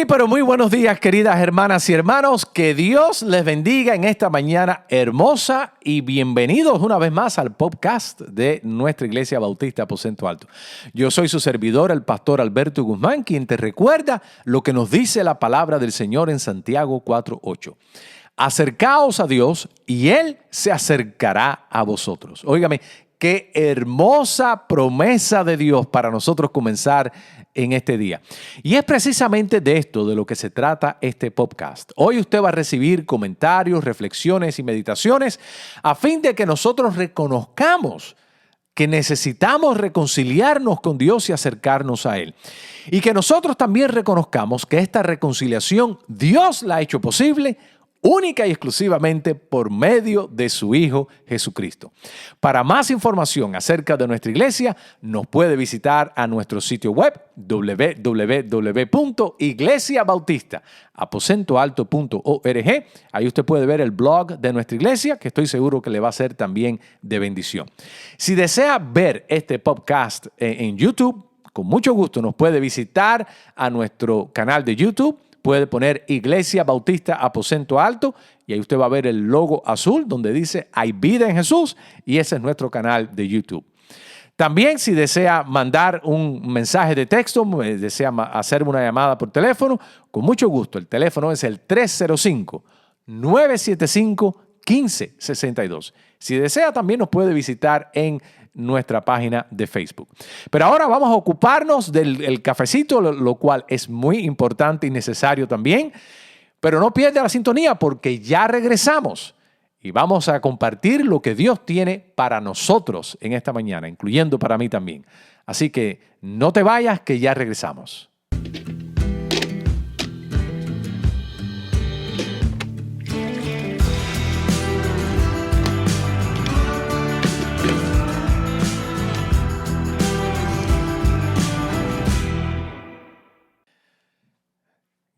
Pero muy buenos días, queridas hermanas y hermanos. Que Dios les bendiga en esta mañana hermosa y bienvenidos una vez más al podcast de nuestra Iglesia Bautista Aposento Alto. Yo soy su servidor, el pastor Alberto Guzmán, quien te recuerda lo que nos dice la palabra del Señor en Santiago 4:8. Acercaos a Dios y Él se acercará a vosotros. Óigame, qué hermosa promesa de Dios para nosotros comenzar en este día. Y es precisamente de esto de lo que se trata este podcast. Hoy usted va a recibir comentarios, reflexiones y meditaciones a fin de que nosotros reconozcamos que necesitamos reconciliarnos con Dios y acercarnos a Él. Y que nosotros también reconozcamos que esta reconciliación Dios la ha hecho posible única y exclusivamente por medio de su Hijo Jesucristo. Para más información acerca de nuestra iglesia, nos puede visitar a nuestro sitio web www.iglesiabautistaaposentoalto.org. Ahí usted puede ver el blog de nuestra iglesia, que estoy seguro que le va a ser también de bendición. Si desea ver este podcast en YouTube, con mucho gusto nos puede visitar a nuestro canal de YouTube. Puede poner Iglesia Bautista Aposento Alto y ahí usted va a ver el logo azul donde dice Hay vida en Jesús y ese es nuestro canal de YouTube. También si desea mandar un mensaje de texto, desea hacerme una llamada por teléfono, con mucho gusto. El teléfono es el 305-975-1562. Si desea también nos puede visitar en nuestra página de Facebook. Pero ahora vamos a ocuparnos del cafecito, lo cual es muy importante y necesario también. Pero no pierda la sintonía porque ya regresamos y vamos a compartir lo que Dios tiene para nosotros en esta mañana, incluyendo para mí también. Así que no te vayas, que ya regresamos.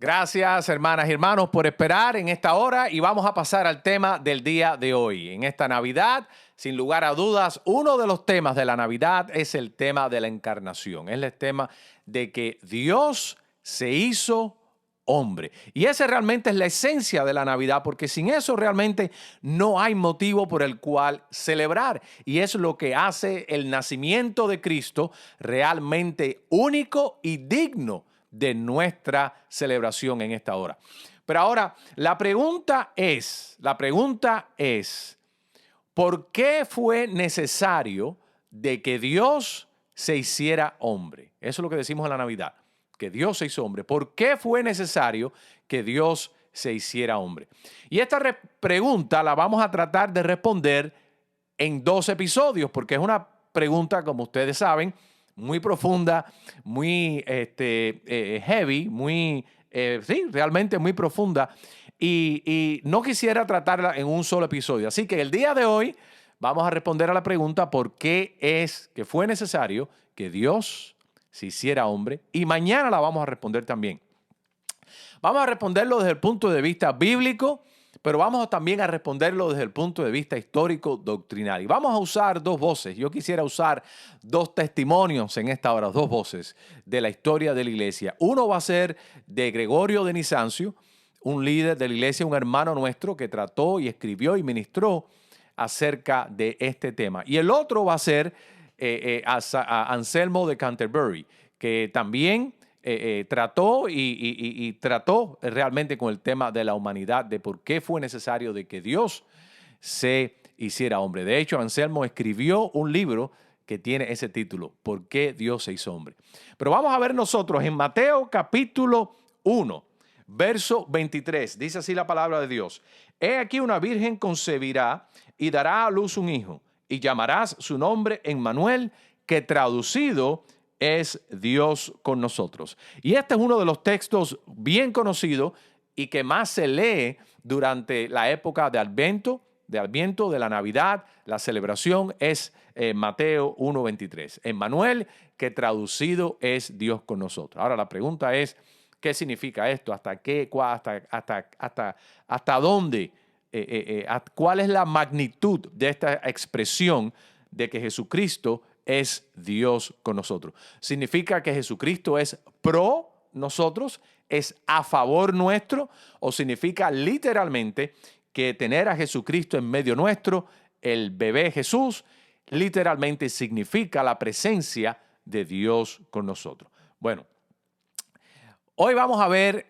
Gracias, hermanas y hermanos, por esperar en esta hora y vamos a pasar al tema del día de hoy. En esta Navidad, sin lugar a dudas, uno de los temas de la Navidad es el tema de la encarnación. Es el tema de que Dios se hizo hombre. Y esa realmente es la esencia de la Navidad, porque sin eso realmente no hay motivo por el cual celebrar. Y es lo que hace el nacimiento de Cristo realmente único y digno de nuestra celebración en esta hora. Pero ahora, la pregunta es, ¿por qué fue necesario de que Dios se hiciera hombre? Eso es lo que decimos en la Navidad, que Dios se hizo hombre. ¿Por qué fue necesario que Dios se hiciera hombre? Y esta pregunta la vamos a tratar de responder en 2 episodios, porque es una pregunta, como ustedes saben, muy profunda, muy heavy, realmente muy profunda. Y no quisiera tratarla en un solo episodio. Así que el día de hoy vamos a responder a la pregunta por qué es que fue necesario que Dios se hiciera hombre. Y mañana la vamos a responder también. Vamos a responderlo desde el punto de vista bíblico, pero vamos también a responderlo desde el punto de vista histórico doctrinal. Y vamos a usar 2 voces. Yo quisiera usar 2 testimonios en esta hora, 2 voces de la historia de la iglesia. Uno va a ser de Gregorio de Nisancio, un líder de la iglesia, un hermano nuestro que trató y escribió y ministró acerca de este tema. Y el otro va a ser a Anselmo de Canterbury, que también trató realmente con el tema de la humanidad, de por qué fue necesario de que Dios se hiciera hombre. De hecho, Anselmo escribió un libro que tiene ese título, ¿Por qué Dios se hizo hombre? Pero vamos a ver nosotros en Mateo capítulo 1, verso 23. Dice así la palabra de Dios. He aquí una virgen concebirá y dará a luz un hijo, y llamarás su nombre Emmanuel, que traducido es Dios con nosotros. Y este es uno de los textos bien conocidos y que más se lee durante la época de Adviento, de la Navidad. La celebración es Mateo 1:23. Emmanuel, que traducido es Dios con nosotros. Ahora la pregunta es, ¿qué significa esto? ¿Hasta dónde? ¿Cuál es la magnitud de esta expresión de que Jesucristo es Dios con nosotros? ¿Significa que Jesucristo es pro nosotros? es a favor nuestro o significa literalmente que tener a Jesucristo en medio nuestro, el bebé Jesús, literalmente significa la presencia de Dios con nosotros. Bueno, hoy vamos a ver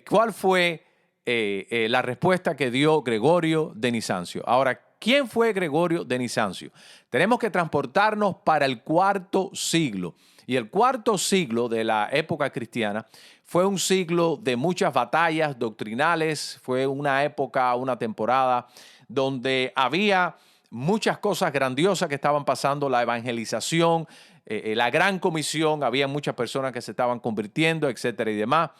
cuál fue la respuesta que dio Gregorio de Nisancio. Ahora, ¿quién fue Gregorio de Nisancio? Tenemos que transportarnos para el cuarto siglo. Y el cuarto siglo de la época cristiana fue un siglo de muchas batallas doctrinales, fue una época, una temporada donde había muchas cosas grandiosas que estaban pasando, la evangelización, la gran comisión, había muchas personas que se estaban convirtiendo, etcétera y demás.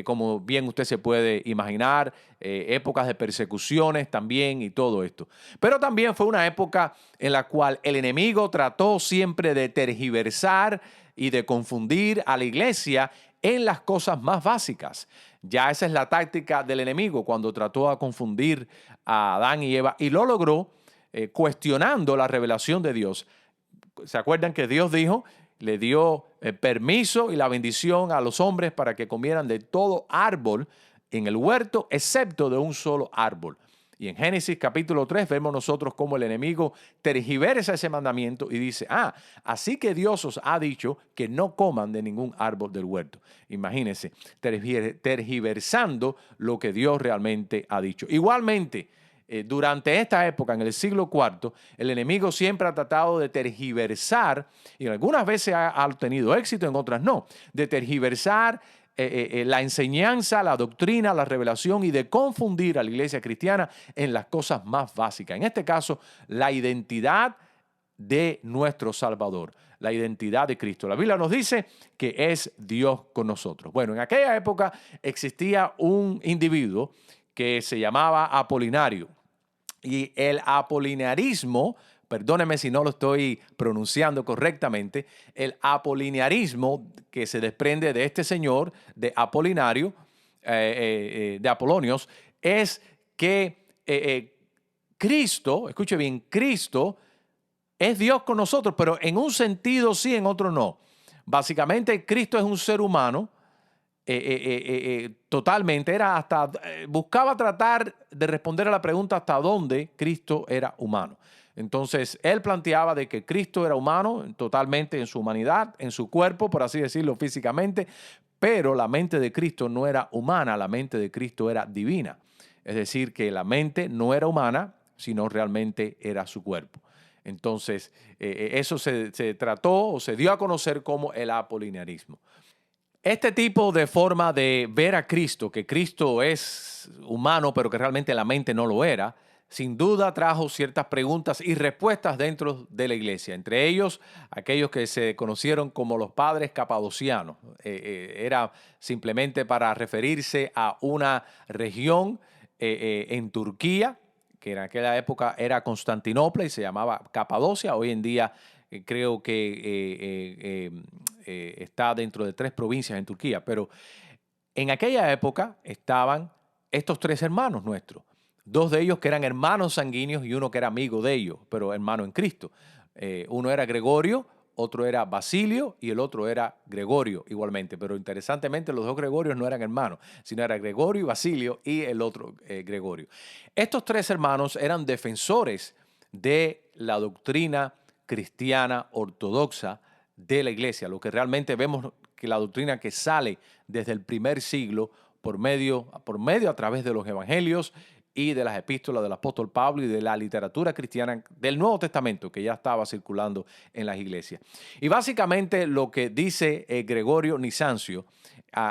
Como bien usted se puede imaginar, épocas de persecuciones también y todo esto. Pero también fue una época en la cual el enemigo trató siempre de tergiversar y de confundir a la iglesia en las cosas más básicas. Ya esa es la táctica del enemigo cuando trató a confundir a Adán y Eva y lo logró cuestionando la revelación de Dios. ¿Se acuerdan que Dios dijo, le dio permiso y la bendición a los hombres para que comieran de todo árbol en el huerto, excepto de un solo árbol? Y en Génesis capítulo 3 vemos nosotros cómo el enemigo tergiversa ese mandamiento y dice, así que Dios os ha dicho que no coman de ningún árbol del huerto. Imagínense, tergiversando lo que Dios realmente ha dicho. Igualmente, durante esta época, en el siglo IV, el enemigo siempre ha tratado de tergiversar, y algunas veces ha tenido éxito, en otras no, de tergiversar la enseñanza, la doctrina, la revelación y de confundir a la iglesia cristiana en las cosas más básicas. En este caso, la identidad de nuestro Salvador, la identidad de Cristo. La Biblia nos dice que es Dios con nosotros. Bueno, en aquella época existía un individuo que se llamaba Apolinario. Y el apolinarismo, perdóneme si no lo estoy pronunciando correctamente, el apolinarismo que se desprende de este señor, de Apolinario, de Apolonios, es que Cristo, escuche bien, Cristo es Dios con nosotros, pero en un sentido sí, en otro no. Básicamente, Cristo es un ser humano. Totalmente, buscaba tratar de responder a la pregunta hasta dónde Cristo era humano. Entonces, él planteaba de que Cristo era humano totalmente en su humanidad, en su cuerpo, por así decirlo, físicamente, pero la mente de Cristo no era humana, la mente de Cristo era divina. Es decir, que la mente no era humana, sino realmente era su cuerpo. Entonces, eso se trató o se dio a conocer como el apolinarismo. Este tipo de forma de ver a Cristo, que Cristo es humano, pero que realmente la mente no lo era, sin duda trajo ciertas preguntas y respuestas dentro de la iglesia. Entre ellos, aquellos que se conocieron como los padres capadocianos. Era simplemente para referirse a una región en Turquía, que en aquella época era Constantinopla y se llamaba Capadocia. Hoy en día creo que está dentro de 3 provincias en Turquía, pero en aquella época estaban estos 3 hermanos nuestros, 2 de ellos que eran hermanos sanguíneos y uno que era amigo de ellos, pero hermano en Cristo. Uno era Gregorio, otro era Basilio y el otro era Gregorio igualmente, pero interesantemente los 2 Gregorios no eran hermanos, sino era Gregorio y Basilio y el otro Gregorio. Estos 3 hermanos eran defensores de la doctrina cristiana ortodoxa de la iglesia, lo que realmente vemos que la doctrina que sale desde el primer siglo por medio a través de los evangelios y de las epístolas del apóstol Pablo y de la literatura cristiana del Nuevo Testamento que ya estaba circulando en las iglesias. Y básicamente lo que dice Gregorio Nisancio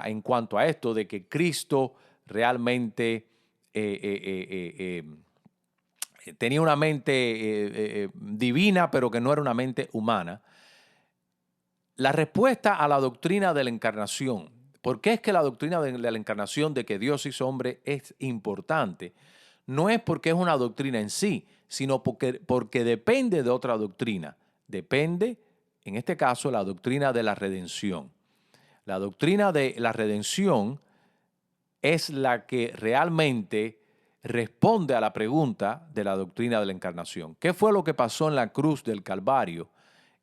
en cuanto a esto de que Cristo realmente tenía una mente divina, pero que no era una mente humana. La respuesta a la doctrina de la encarnación, ¿por qué es que la doctrina de la encarnación de que Dios hizo hombre es importante? No es porque es una doctrina en sí, sino porque depende de otra doctrina. Depende, en este caso, la doctrina de la redención. La doctrina de la redención es la que realmente responde a la pregunta de la doctrina de la encarnación. ¿Qué fue lo que pasó en la cruz del Calvario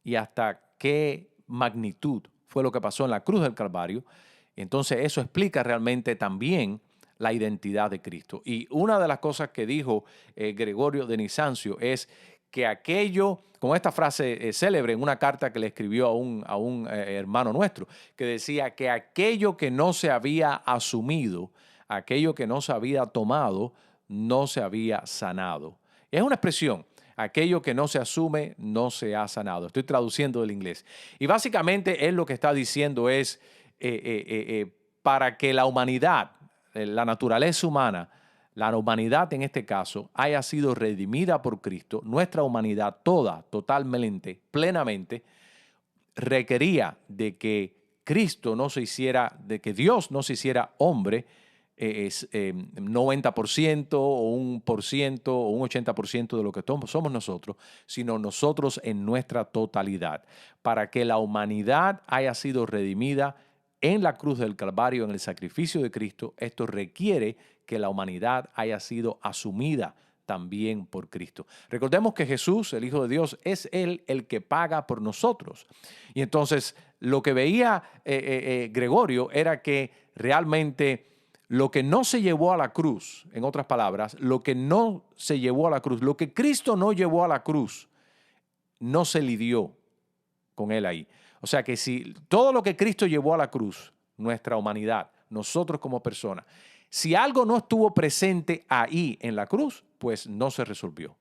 y hasta qué magnitud fue lo que pasó en la cruz del Calvario? Entonces eso explica realmente también la identidad de Cristo. Y una de las cosas que dijo Gregorio de Nisancio es que aquello, con esta frase célebre en una carta que le escribió a un hermano nuestro, que decía que aquello que no se había asumido, aquello que no se había tomado, no se había sanado. Es una expresión. Aquello que no se asume no se ha sanado. Estoy traduciendo del inglés. Y básicamente él lo que está diciendo es para que la humanidad, la naturaleza humana, la humanidad en este caso, haya sido redimida por Cristo, nuestra humanidad toda, totalmente, plenamente, requería de que Cristo no se hiciera, de que Dios no se hiciera hombre, 90% o 1% o un 80% de lo que somos nosotros, sino nosotros en nuestra totalidad, para que la humanidad haya sido redimida en la cruz del Calvario, en el sacrificio de Cristo. Esto requiere que la humanidad haya sido asumida también por Cristo. Recordemos que Jesús, el Hijo de Dios, es Él el que paga por nosotros. Y entonces lo que veía Gregorio era que realmente lo que no se llevó a la cruz, en otras palabras, lo que no se llevó a la cruz, lo que Cristo no llevó a la cruz, no se lidió con Él ahí. O sea que si todo lo que Cristo llevó a la cruz, nuestra humanidad, nosotros como personas, si algo no estuvo presente ahí en la cruz, pues no se resolvió.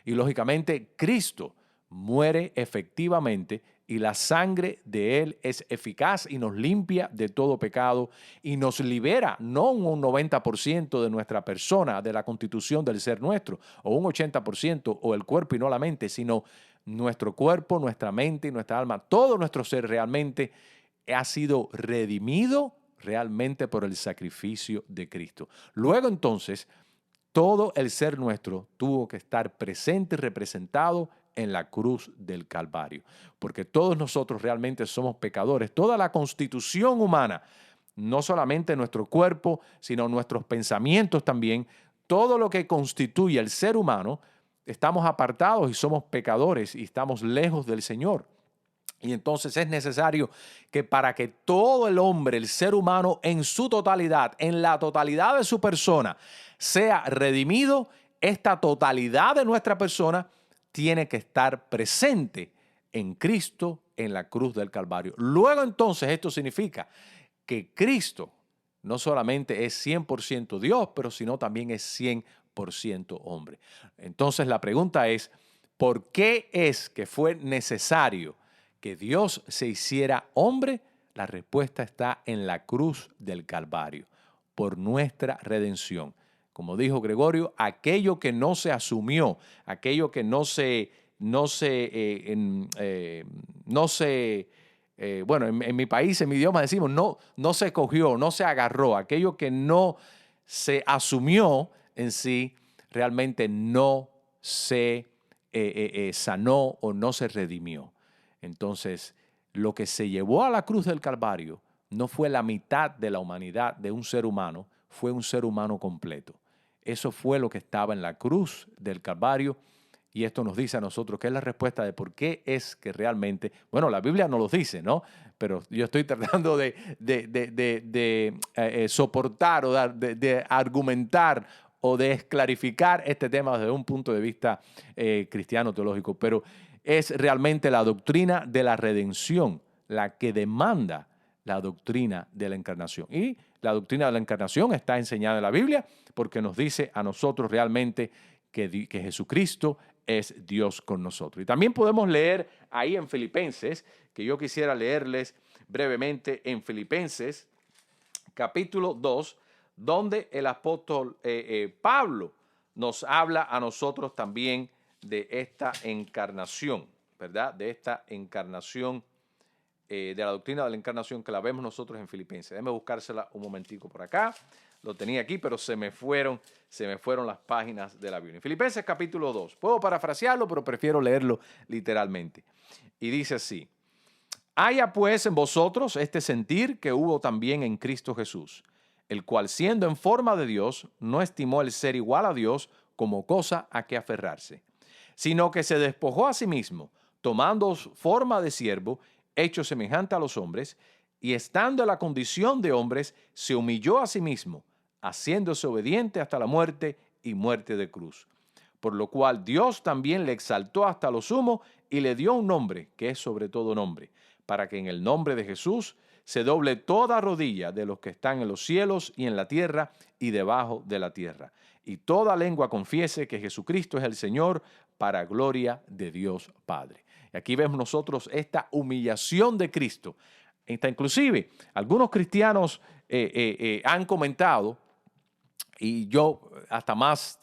Y lógicamente Cristo muere efectivamente y la sangre de Él es eficaz y nos limpia de todo pecado y nos libera no un 90% de nuestra persona, de la constitución del ser nuestro, o un 80% o el cuerpo y no la mente, sino nuestro cuerpo, nuestra mente y nuestra alma, todo nuestro ser realmente ha sido redimido realmente por el sacrificio de Cristo. Luego entonces, todo el ser nuestro tuvo que estar presente y representado en la cruz del Calvario, porque todos nosotros realmente somos pecadores. Toda la constitución humana, no solamente nuestro cuerpo, sino nuestros pensamientos también, todo lo que constituye el ser humano, estamos apartados y somos pecadores y estamos lejos del Señor. Y entonces es necesario que para que todo el hombre, el ser humano en su totalidad, en la totalidad de su persona, sea redimido, esta totalidad de nuestra persona tiene que estar presente en Cristo en la cruz del Calvario. Luego entonces esto significa que Cristo no solamente es 100% Dios, pero sino también es 100% hombre. Entonces la pregunta es, ¿por qué es que fue necesario que Dios se hiciera hombre? La respuesta está en la cruz del Calvario, por nuestra redención. Como dijo Gregorio, aquello que no se asumió, aquello que bueno, en mi país, en mi idioma decimos, no se cogió, no se agarró, aquello que no se asumió en sí, realmente no se sanó o no se redimió. Entonces, lo que se llevó a la cruz del Calvario no fue la mitad de la humanidad de un ser humano, fue un ser humano completo. Eso fue lo que estaba en la cruz del Calvario y esto nos dice a nosotros que es la respuesta de por qué es que realmente, bueno, la Biblia no lo dice, ¿no? Pero yo estoy tratando de soportar o de argumentar o de esclarificar este tema desde un punto de vista cristiano teológico, pero es realmente la doctrina de la redención la que demanda la doctrina de la encarnación. Y la doctrina de la encarnación está enseñada en la Biblia porque nos dice a nosotros realmente que Jesucristo es Dios con nosotros. Y también podemos leer ahí en Filipenses, que yo quisiera leerles brevemente en Filipenses, capítulo 2, donde el apóstol Pablo nos habla a nosotros también de esta encarnación, ¿verdad? De esta encarnación, de la doctrina de la encarnación que la vemos nosotros en Filipenses. Déjeme buscársela un momentico por acá. Lo tenía aquí, pero se me fueron las páginas de la Biblia. En Filipenses capítulo 2. Puedo parafrasearlo, pero prefiero leerlo literalmente. Y dice así: haya pues en vosotros este sentir que hubo también en Cristo Jesús, el cual siendo en forma de Dios, no estimó el ser igual a Dios como cosa a que aferrarse, sino que se despojó a sí mismo, tomando forma de siervo, hecho semejante a los hombres, y estando en la condición de hombres, se humilló a sí mismo, haciéndose obediente hasta la muerte y muerte de cruz. Por lo cual Dios también le exaltó hasta lo sumo y le dio un nombre que es sobre todo nombre, para que en el nombre de Jesús se doble toda rodilla de los que están en los cielos y en la tierra y debajo de la tierra, y toda lengua confiese que Jesucristo es el Señor, para gloria de Dios Padre. Y aquí vemos nosotros esta humillación de Cristo. Inclusive, algunos cristianos han comentado, y yo hasta más,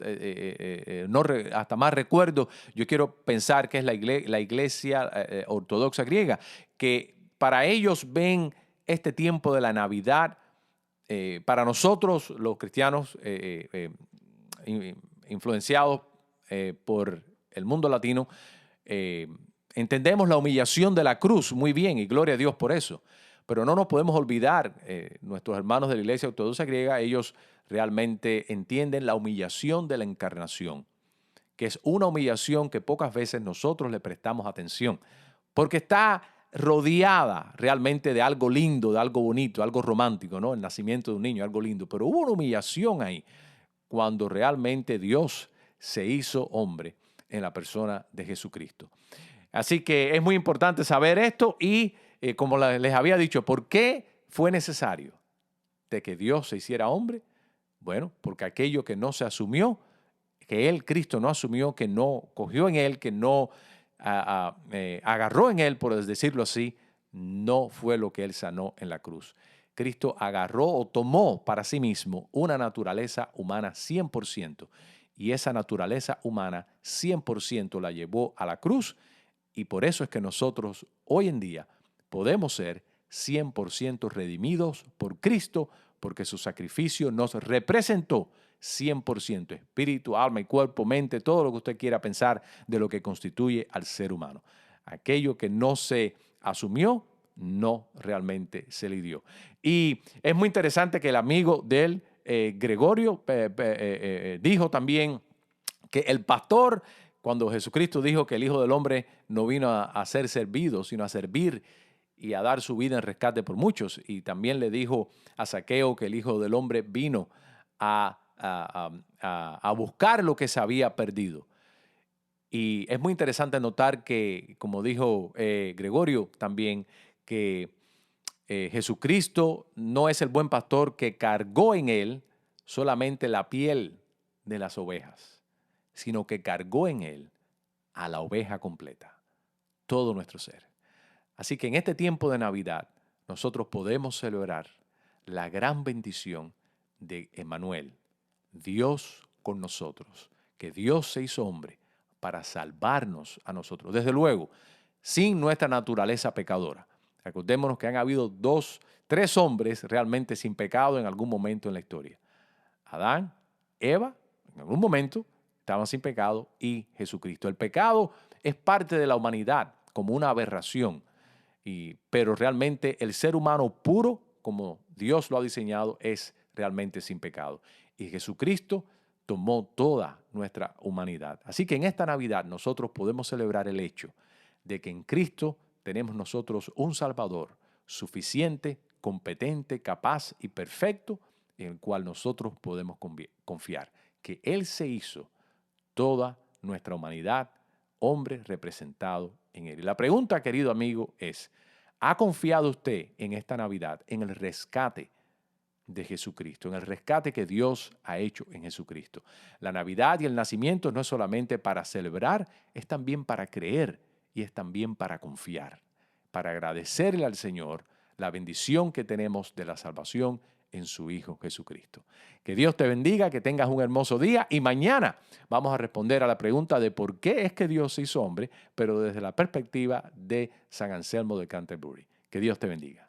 hasta más recuerdo, yo quiero pensar que es la iglesia ortodoxa griega, que para ellos ven este tiempo de la Navidad, para nosotros los cristianos influenciados por el mundo latino, entendemos la humillación de la cruz muy bien y gloria a Dios por eso. Pero no nos podemos olvidar, nuestros hermanos de la iglesia ortodoxa griega, ellos realmente entienden la humillación de la encarnación, que es una humillación que pocas veces nosotros le prestamos atención, porque está rodeada realmente de algo lindo, de algo bonito, algo romántico, ¿no? El nacimiento de un niño, algo lindo, pero hubo una humillación ahí cuando realmente Dios se hizo hombre en la persona de Jesucristo. Así que es muy importante saber esto y como les había dicho, ¿por qué fue necesario de que Dios se hiciera hombre? Bueno, porque aquello que no se asumió, que Él, Cristo, no asumió, que no cogió en Él, que no agarró en Él, por decirlo así, no fue lo que Él sanó en la cruz. Cristo agarró o tomó para sí mismo una naturaleza humana 100%, y esa naturaleza humana 100% la llevó a la cruz, y por eso es que nosotros hoy en día podemos ser 100% redimidos por Cristo, porque su sacrificio nos representó 100%, espíritu, alma y cuerpo, mente, todo lo que usted quiera pensar de lo que constituye al ser humano. Aquello que no se asumió, no realmente se le dio. Y es muy interesante que el amigo de él, Gregorio, dijo también que el pastor, cuando Jesucristo dijo que el Hijo del Hombre no vino a ser servido, sino a servir y a dar su vida en rescate por muchos. Y también le dijo a Zaqueo que el Hijo del Hombre vino a buscar lo que se había perdido. Y es muy interesante notar que, como dijo Gregorio también, que Jesucristo no es el buen pastor que cargó en él solamente la piel de las ovejas, sino que cargó en él a la oveja completa, todo nuestro ser. Así que en este tiempo de Navidad nosotros podemos celebrar la gran bendición de Emmanuel, Dios con nosotros, que Dios se hizo hombre para salvarnos a nosotros. Desde luego, sin nuestra naturaleza pecadora. Recordémonos que han habido 3 hombres realmente sin pecado en algún momento en la historia. Adán, Eva, en algún momento estaban sin pecado, y Jesucristo. El pecado es parte de la humanidad como una aberración. Pero realmente el ser humano puro, como Dios lo ha diseñado, es realmente sin pecado. Y Jesucristo tomó toda nuestra humanidad. Así que en esta Navidad nosotros podemos celebrar el hecho de que en Cristo tenemos nosotros un Salvador suficiente, competente, capaz y perfecto, en el cual nosotros podemos confiar, que Él se hizo toda nuestra humanidad, hombre representado en Él. Y la pregunta, querido amigo, es: ¿ha confiado usted en esta Navidad en el rescate de Jesucristo, en el rescate que Dios ha hecho en Jesucristo? La Navidad y el nacimiento no es solamente para celebrar, es también para creer y es también para confiar, para agradecerle al Señor la bendición que tenemos de la salvación en su Hijo Jesucristo. Que Dios te bendiga, que tengas un hermoso día, y mañana vamos a responder a la pregunta de por qué es que Dios se hizo hombre, pero desde la perspectiva de San Anselmo de Canterbury. Que Dios te bendiga.